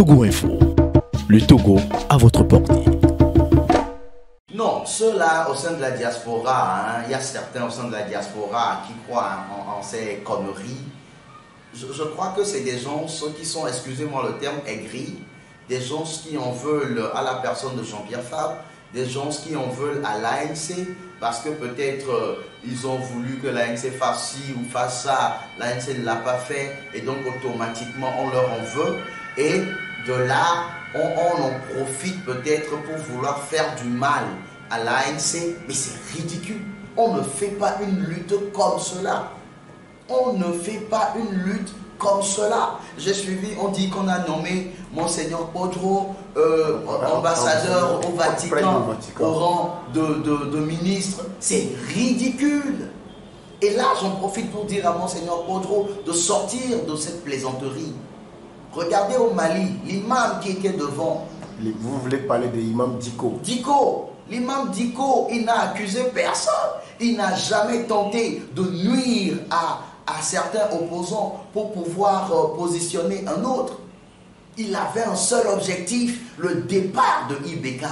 Togo Info, le Togo à votre portée. Non, ceux-là au sein de la diaspora, il y a certains au sein de la diaspora qui croient en ces conneries. Je crois que c'est des gens, ceux qui sont, excusez-moi le terme, aigris, des gens qui en veulent à la personne de Jean-Pierre Fabre, des gens qui en veulent à l'ANC, parce que peut-être ils ont voulu que l'ANC fasse ci ou fasse ça, l'ANC ne l'a pas fait, et donc automatiquement on leur en veut, et de là, on en profite peut-être pour vouloir faire du mal à l'ANC, mais c'est ridicule. On ne fait pas une lutte comme cela. On ne fait pas une lutte comme cela. J'ai suivi, on dit qu'on a nommé Monseigneur Podro ambassadeur au Vatican, au rang de ministre. C'est ridicule. Et là, j'en profite pour dire à Monseigneur Podro de sortir de cette plaisanterie. Regardez au Mali, l'imam qui était devant. Vous voulez parler de l'imam Diko? L'imam Diko, il n'a accusé personne. Il n'a jamais tenté de nuire à certains opposants pour pouvoir positionner un autre. Il avait un seul objectif, le départ de IBK.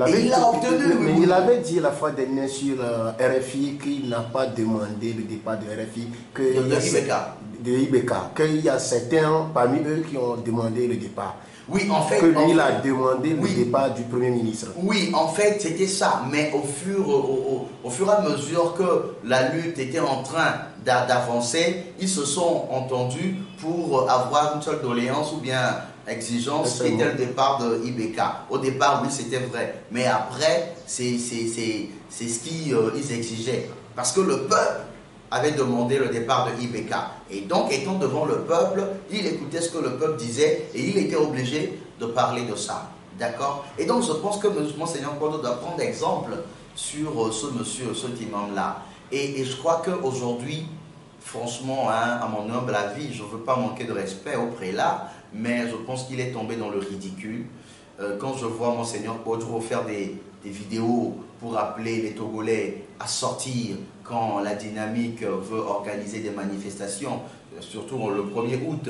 Et il l'a obtenu. Mais il avait dit la fois dernière sur RFI qu'il n'a pas demandé le départ de RFI. De IBK. Qu'il y a certains parmi eux qui ont demandé le départ. Oui, en fait. Que lui, il a demandé le départ du Premier ministre. Oui, en fait, c'était ça. Mais au fur et à mesure que la lutte était en train d'avancer, ils se sont entendus pour avoir une seule doléance ou bien exigence qui était le départ de IBK. Au départ, oui, c'était vrai. Mais après, c'est ce qu'ils exigeaient. Parce que le peuple avait demandé le départ de IBK. Et donc, étant devant le peuple, il écoutait ce que le peuple disait et il était obligé de parler de ça. D'accord? Et donc, je pense que Monseigneur Podro doit prendre exemple sur ce monsieur, cet imam-là. Et je crois qu'aujourd'hui, franchement, à mon humble avis, je ne veux pas manquer de respect au prélat, mais je pense qu'il est tombé dans le ridicule. Quand je vois Monseigneur Podro faire des vidéos pour appeler les Togolais à sortir quand la dynamique veut organiser des manifestations, surtout le 1er août,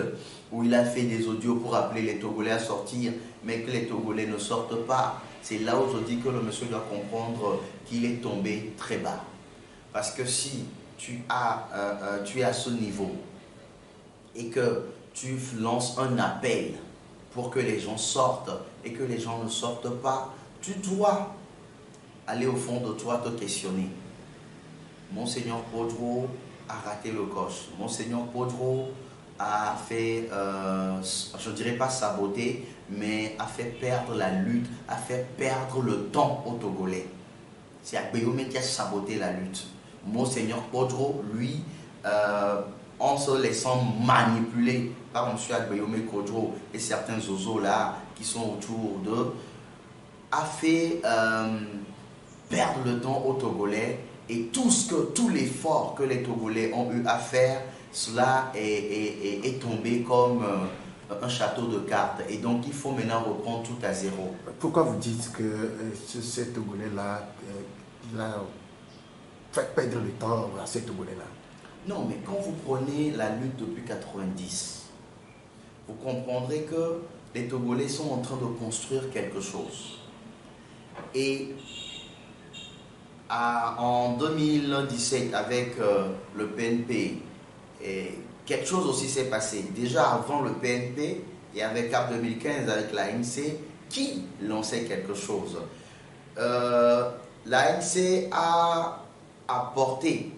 où il a fait des audios pour appeler les Togolais à sortir, mais que les Togolais ne sortent pas. C'est là où je dis que le monsieur doit comprendre qu'il est tombé très bas. Parce que si tu es à ce niveau et que tu lances un appel pour que les gens sortent et que les gens ne sortent pas, tu dois aller au fond de toi te questionner. Monseigneur Podro a raté le coche. Monseigneur Podro a fait, je ne dirais pas saboter, mais a fait perdre la lutte, a fait perdre le temps aux Togolais. C'est Agbeyome qui a saboté la lutte. Monseigneur Podro, lui, en se laissant manipuler par M. Agbeyome Kodro et certains zozos là qui sont autour d'eux, a fait perdre le temps aux Togolais et tout l'effort que les Togolais ont eu à faire, cela est tombé comme un château de cartes. Et donc il faut maintenant reprendre tout à zéro. Pourquoi vous dites que ce Togolais-là, il a fait perdre le temps à ces Togolais-là? Non, mais quand vous prenez la lutte depuis 90, vous comprendrez que les Togolais sont en train de construire quelque chose. Et en 2017, avec le PNP, quelque chose aussi s'est passé. Déjà avant le PNP et avec CAP 2015, avec l'ANC, qui lançait quelque chose. L'ANC a apporté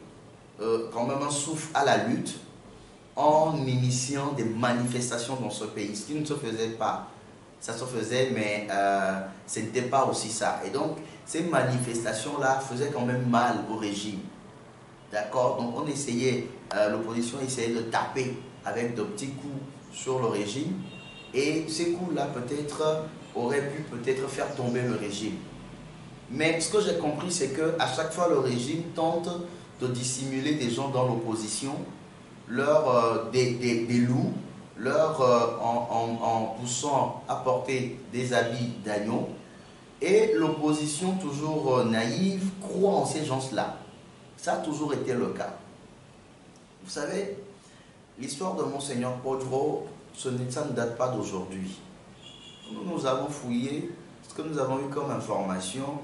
quand même un souffle à la lutte en initiant des manifestations dans ce pays, ce qui ne se faisait pas. Ça se faisait, mais ce n'était pas aussi ça. Et donc, ces manifestations-là faisaient quand même mal au régime. D'accord? Donc, on essayait, l'opposition essayait de taper avec de petits coups sur le régime. Et ces coups-là, peut-être, auraient pu peut-être faire tomber le régime. Mais ce que j'ai compris, c'est qu'à chaque fois, le régime tente de dissimuler des gens dans l'opposition, des loups, en poussant à porter des habits d'agneau. Et l'opposition, toujours naïve, croit en ces gens-là. Ça a toujours été le cas. Vous savez, l'histoire de Monseigneur Podro, ça ne date pas d'aujourd'hui. nous avons fouillé, ce que nous avons eu comme information,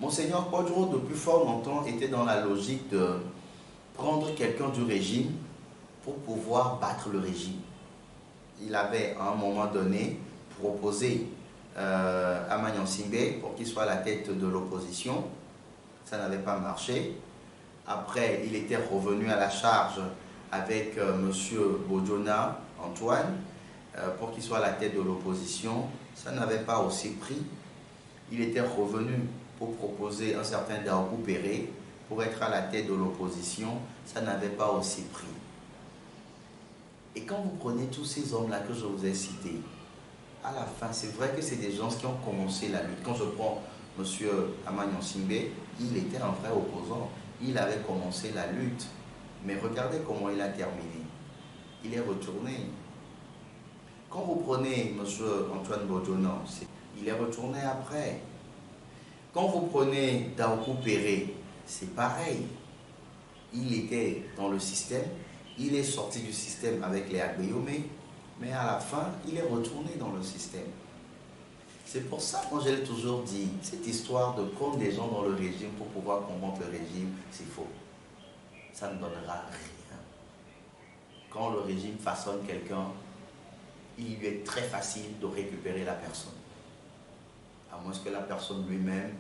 Monseigneur Kodjo, depuis fort longtemps, était dans la logique de prendre quelqu'un du régime pour pouvoir battre le régime. Il avait à un moment donné proposé à Magnan Simbe pour qu'il soit à la tête de l'opposition. Ça n'avait pas marché. Après, il était revenu à la charge avec M. Bodjona Antoine pour qu'il soit à la tête de l'opposition. Ça n'avait pas aussi pris. Il était revenu pour proposer un certain Daokou Péré pour être à la tête de l'opposition. Ça n'avait pas aussi pris. Et quand vous prenez tous ces hommes-là que je vous ai cités, à la fin, c'est vrai que c'est des gens qui ont commencé la lutte. Quand je prends M. Amagnan Simbe, il était un vrai opposant. Il avait commencé la lutte. Mais regardez comment il a terminé. Il est retourné. Quand vous prenez M. Antoine Bodjona, il est retourné après. Quand vous prenez Daokou Péré, c'est pareil. Il était dans le système. Il est sorti du système avec les Agbeyome, mais à la fin, il est retourné dans le système. C'est pour ça que moi, je l'ai toujours dit, cette histoire de prendre des gens dans le régime pour pouvoir combattre le régime, c'est faux. Ça ne donnera rien. Quand le régime façonne quelqu'un, il lui est très facile de récupérer la personne. À moins que la personne lui-même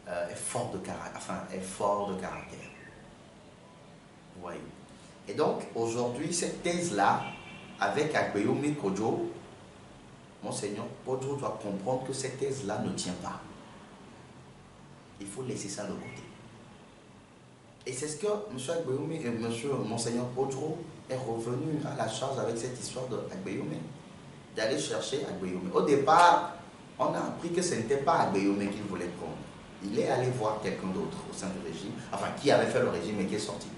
est fort de caractère. Vous voyez. Et donc, aujourd'hui, cette thèse-là, avec Agbeyome Kodjo, Monseigneur Kodjo doit comprendre que cette thèse-là ne tient pas. Il faut laisser ça de côté. Et c'est ce que M. Agbeyome et Monseigneur Kodjo est revenu à la charge avec cette histoire d'Agbeyome, d'aller chercher Agbeyome. Au départ, on a appris que ce n'était pas Agbeyome qu'il voulait prendre. Il est allé voir quelqu'un d'autre au sein du régime, enfin, qui avait fait le régime et qui est sorti.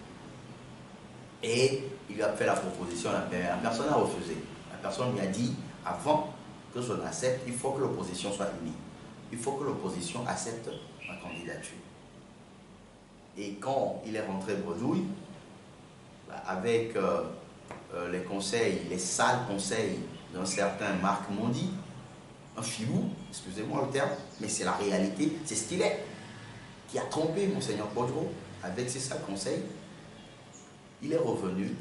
Et il lui a fait la proposition, la personne a refusé. La personne lui a dit, avant que je l'accepte, il faut que l'opposition soit unie. Il faut que l'opposition accepte ma candidature. Et quand il est rentré bredouille, avec les conseils, les sales conseils d'un certain Marc Mondi, un filou, excusez-moi le terme, mais c'est la réalité, c'est ce qu'il est, qui a trompé Monseigneur Kodjo avec ses sales conseils. Il est revenu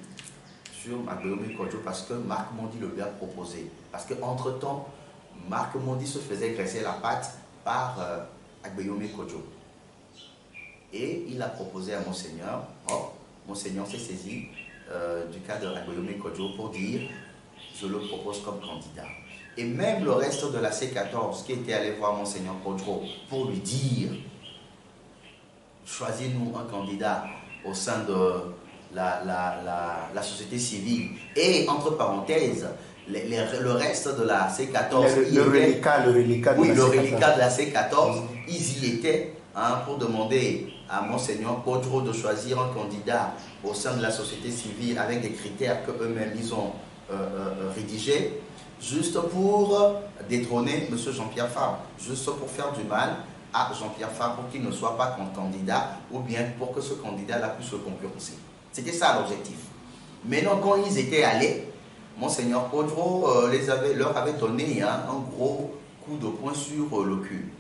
sur Agbeyome Kodjo parce que Marc Mondi le lui a proposé. Parce qu'entre-temps, Marc Mondi se faisait graisser la patte par Agbeyome Kodjo. Et il a proposé à Monseigneur, Monseigneur s'est saisi du cas de Agbeyome Kodjo pour dire « je le propose comme candidat ». Et même le reste de la C14 qui était allé voir Monseigneur Kodjo pour lui dire « choisis-nous un candidat au sein de la société civile ». Et entre parenthèses, le reste de la C14, le reliquat de la C14, ils y étaient pour demander à Monseigneur Kodjo de choisir un candidat au sein de la société civile avec des critères qu'eux-mêmes ils ont rédigés, juste pour détrôner M. Jean-Pierre Fabre, juste pour faire du mal à Jean-Pierre Fabre pour qu'il ne soit pas candidat, ou bien pour que ce candidat-là puisse le concurrencer. C'était ça l'objectif. Maintenant, quand ils étaient allés, Monseigneur Kodjo leur avait donné un gros coup de poing sur le cul.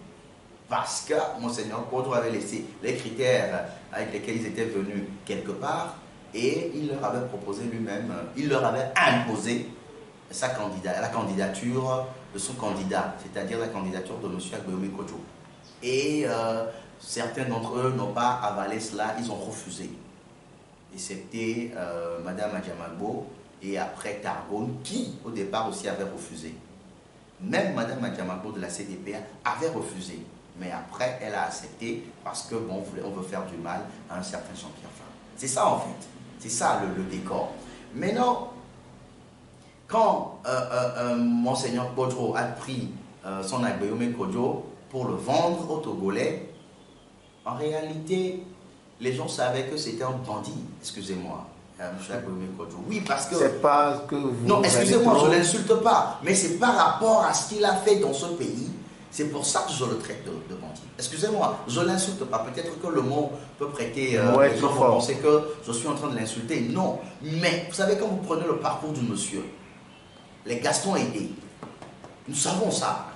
Parce que Monseigneur Kodjo avait laissé les critères avec lesquels ils étaient venus quelque part et il leur avait proposé lui-même, il leur avait imposé la candidature de son candidat, c'est-à-dire la candidature de M. Agbeyome Kodjo. Et certains d'entre eux n'ont pas avalé cela, ils ont refusé. Et c'était Mme Adjamagbo et après Targone qui, au départ aussi, avait refusé. Même Mme Adjamagbo de la CDPA avait refusé. Mais après, elle a accepté parce que, bon, on veut faire du mal à un certain Jean-Pierre Fabre. C'est ça, en fait. C'est ça, le décor. Maintenant, quand Monseigneur Kodjo a pris son Agbeyome Kodjo pour le vendre aux Togolais, en réalité, les gens savaient que c'était un bandit. Excusez-moi, M. Agbeyome Kodjo. Oui, parce que... C'est pas que vous... Non, excusez-moi, je ne l'insulte pas. Mais c'est par rapport à ce qu'il a fait dans ce pays. C'est pour ça que je le traite de bandit. Excusez-moi, je ne l'insulte pas. Peut-être que le mot peut prêter... les gens vont penser que je suis en train de l'insulter. Non. Mais, vous savez, quand vous prenez le parcours du monsieur, les Gaston aidés, nous savons ça.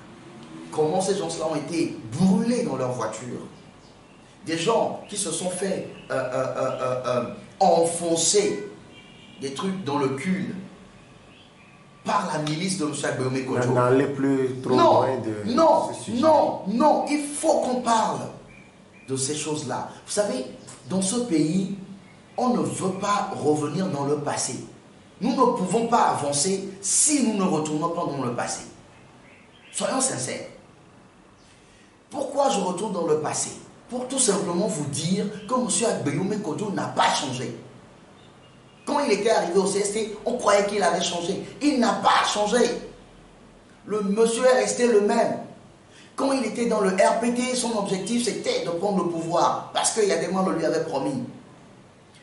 comment ces gens-là ont été brûlés dans leur voiture. Des gens qui se sont fait enfoncer des trucs dans le cul par la milice de M. Agbeoumé Kodjo. N'allez plus trop loin de ce sujet. Non, il faut qu'on parle de ces choses-là. Vous savez, dans ce pays, on ne veut pas revenir dans le passé. Nous ne pouvons pas avancer si nous ne retournons pas dans le passé. Soyons sincères. Pourquoi je retourne dans le passé? Pour tout simplement vous dire que M. Agbeoumé Kodjo n'a pas changé. Quand il était arrivé au CST, on croyait qu'il avait changé. Il n'a pas changé. Le monsieur est resté le même. Quand il était dans le RPT, son objectif c'était de prendre le pouvoir. Parce qu'il y a des mois, on lui avait promis.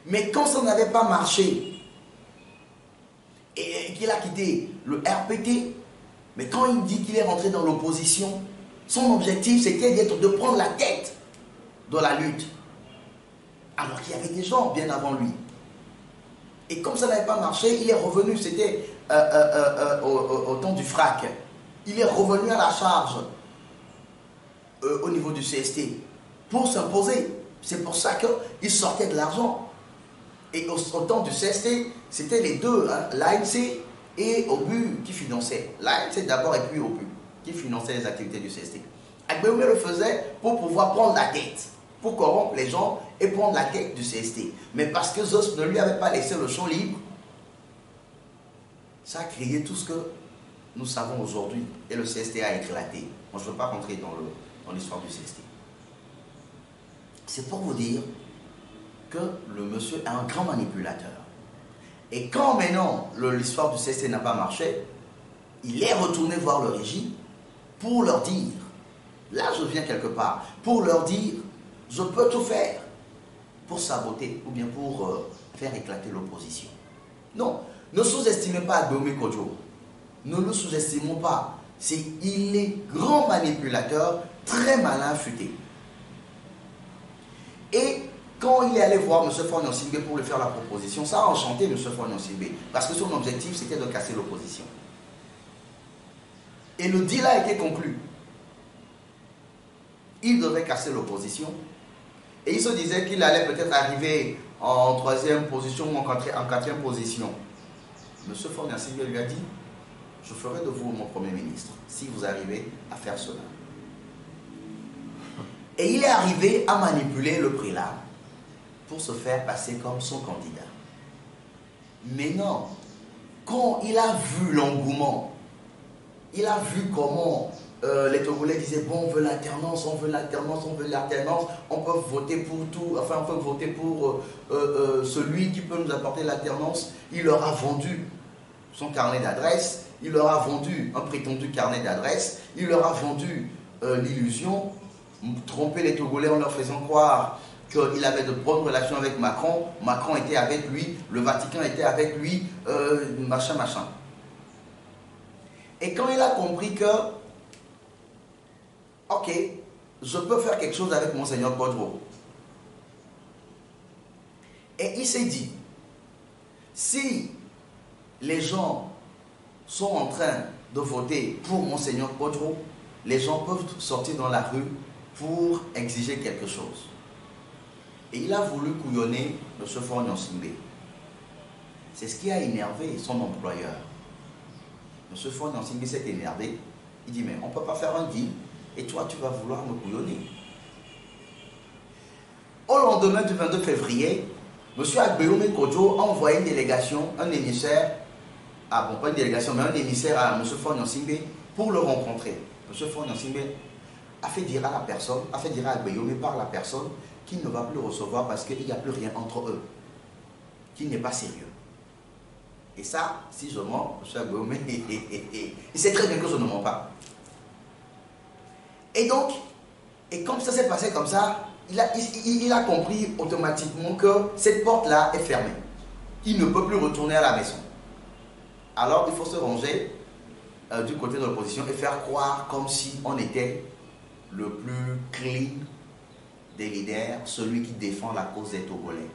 Mais quand ça n'avait pas marché, et qu'il a quitté le RPT, mais quand il dit qu'il est rentré dans l'opposition, son objectif c'était de prendre la tête de la lutte. Alors qu'il y avait des gens bien avant lui. Et comme ça n'avait pas marché, il est revenu, c'était au temps du FRAC. Il est revenu à la charge au niveau du CST pour s'imposer. C'est pour ça qu'il sortait de l'argent. Et au temps du CST, c'était les deux, hein, l'ANC et OBU qui finançaient. L'ANC d'abord et puis OBU qui finançaient les activités du CST. Agbeoumé le faisait pour pouvoir prendre la tête, pour corrompre les gens et prendre la tête du CST. Mais parce que Zos ne lui avait pas laissé le champ libre, ça a créé tout ce que nous savons aujourd'hui. Et le CST a éclaté. Moi, je ne veux pas rentrer dans l'histoire du CST. C'est pour vous dire que le monsieur est un grand manipulateur. Et quand maintenant l'histoire du CST n'a pas marché, il est retourné voir le régime pour leur dire, là je viens quelque part, pour leur dire, je peux tout faire pour saboter ou bien pour faire éclater l'opposition. Non, ne sous-estimez pas Agbeoumé Kodjo. Ne le sous-estimons pas. Il est grand manipulateur, très malin futé. Et quand il est allé voir M. Faure Gnassingbé pour lui faire la proposition, ça a enchanté M. Faure Gnassingbé, parce que son objectif c'était de casser l'opposition. Et le deal a été conclu. Il devait casser l'opposition. Et il se disait qu'il allait peut-être arriver en 3e position ou en 4e position. M. Faure Gnassingbé lui a dit, je ferai de vous mon Premier ministre, si vous arrivez à faire cela. Et il est arrivé à manipuler le prélat pour se faire passer comme son candidat. Mais non, quand il a vu l'engouement, il a vu comment les Togolais disaient, bon, on veut l'alternance, on veut l'alternance, on veut l'alternance, on peut voter pour tout, enfin on peut voter pour celui qui peut nous apporter l'alternance. Il leur a vendu son carnet d'adresse, il leur a vendu un prétendu carnet d'adresse, il leur a vendu l'illusion, tromper les Togolais en leur faisant croire qu'il avait de bonnes relations avec Macron, Macron était avec lui, le Vatican était avec lui, machin. Et quand il a compris que, ok, je peux faire quelque chose avec Monseigneur Kodjo, et il s'est dit, si les gens sont en train de voter pour Monseigneur Kodjo, les gens peuvent sortir dans la rue pour exiger quelque chose. Et il a voulu couillonner M. Faure Gnassingbé. C'est ce qui a énervé son employeur. M. Faure Gnassingbé s'est énervé. Il dit, mais on ne peut pas faire un deal et toi tu vas vouloir me couillonner. Au lendemain du 22 février, M. Agbeoumé Kodjo a envoyé une délégation, un émissaire, ah bon pas une délégation mais un émissaire à M. Faure Gnassingbé pour le rencontrer. M. Faure Gnassingbé a fait dire à la personne, a fait dire à Agbeoumé par la personne qu'il ne va plus recevoir parce qu'il n'y a plus rien entre eux, qu'il n'est pas sérieux. Et ça, si je mens, M. Agbeoumé, il sait très bien que je ne mens pas. Et donc, et comme ça s'est passé comme ça, il a compris automatiquement que cette porte-là est fermée. Il ne peut plus retourner à la maison. Alors, il faut se ranger du côté de l'opposition et faire croire comme si on était le plus clean des leaders, celui qui défend la cause des Togolais.